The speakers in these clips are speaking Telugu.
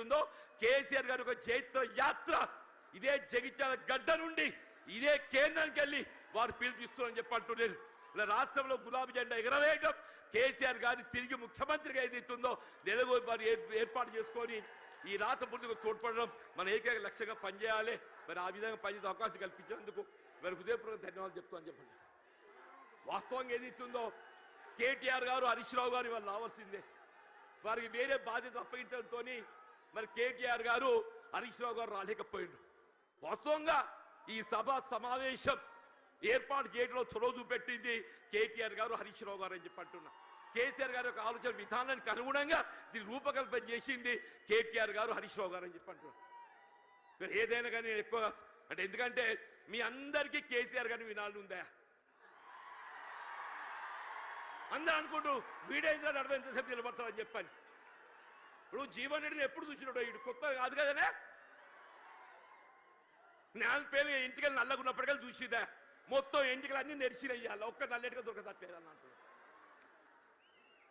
ఏదైతుందో కేసీఆర్ గారి ఒక చైత్ర యాత్ర ఇదే జగిత్యాల గడ్డ నుండి ఇదే కేంద్రానికి వెళ్ళి వారు పిలుపిస్తున్నారని చెప్పి అంటున్నారు. ఇలా రాష్ట్రంలో గులాబీ జెండా ఎగరవేయడం, కేసీఆర్ గారిని తిరిగి ముఖ్యమంత్రిగా ఏదైతుందో నెలవు వారు ఏర్పాటు చేసుకొని ఈ రాష్ట్ర ముందుకు తోడ్పడడం మన ఏకైక లక్ష్యంగా పనిచేయాలి. మరి ఆ విధంగా పనిచేసే అవకాశం కల్పించినందుకు మరి హృదయపూర్వక ధన్యవాదాలు చెప్తామని చెప్పండి. వాస్తవంగా ఏదైతుందో కేటీఆర్ గారు హరీష్ రావు గారు వాళ్ళు రావాల్సిందే. వారికి వేరే బాధ్యత అప్పగించడంతో మరి కేటీఆర్ గారు హరీష్ రావు గారు రాలేకపోయిండు. వాస్తవంగా ఈ సభ సమావేశం ఏర్పాటు చేయడంలో చొరవ చూపెట్టింది కేటీఆర్ గారు హరీష్ రావు గారు అని చెప్పి అంటున్నా. కేసీఆర్ గారి యొక్క ఆలోచన విధానానికి అనుగుణంగా దీన్ని రూపకల్పన చేసింది కేటీఆర్ గారు హరీష్ రావు గారు అని చెప్పి అంటున్నా. ఏదైనా కానీ నేను ఎక్కువగా అంటే ఎందుకంటే మీ అందరికీ కేసీఆర్ గారిని వినాలని ఉందా? అందరూ అనుకుంటూ వీడేంద్ర నడవ ఎంతసేపు నిలబడతారని చెప్పని. ఇప్పుడు జీవన్ రెడ్డిని ఎప్పుడు చూసినాడు? ఇటు కొత్త కాదు కదనే. నేను పేరు ఇంటికెళ్ళి నల్లగున్నప్పటికీ చూసిదా మొత్తం ఎంటికలు అన్ని నెరిసినయ్యాలి, ఒక్క నల్లెటిగా దొరకదట్లేదని అంటున్నాడు.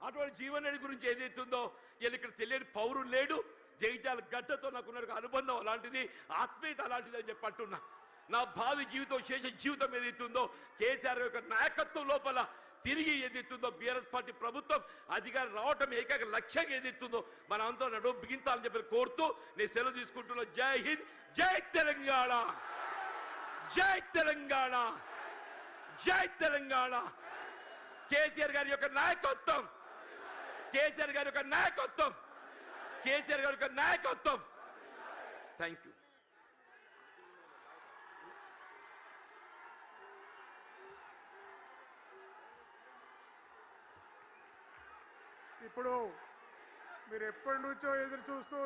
అటువంటి జీవన్ రెడ్డి గురించి ఏదైతుందో వీళ్ళు ఇక్కడ తెలియని పౌరులు లేడు. జగిత్యాల గడ్డతో నాకున్న అనుబంధం అలాంటిది, ఆత్మీయత అలాంటిది అని చెప్పి అంటున్నా. నా భావి జీవితం శేష జీవితం ఏదైతుందో కేసీఆర్ యొక్క నాయకత్వం లోపల తిరిగి ఏదైతుందో బీఆర్ఎస్ పార్టీ ప్రభుత్వం అధికారం రావటం ఏకైక లక్ష్యంగా ఏదైతుందో మన అంతా నడువు బిగించాలని చెప్పి కోరుతూ నేను సెలవు తీసుకుంటున్నా. జై హింద్, జై తెలంగాణ, జై తెలంగాణ, జై తెలంగాణ. కేసీఆర్ గారి యొక్క నాయకత్వం, కేసీఆర్ గారి యొక్క నాయకత్వం, కేసీఆర్ గారి యొక్క నాయకత్వం. Thank you. ఇప్పుడు మీరు ఎప్పటి నుంచో ఎదురు చూస్తూ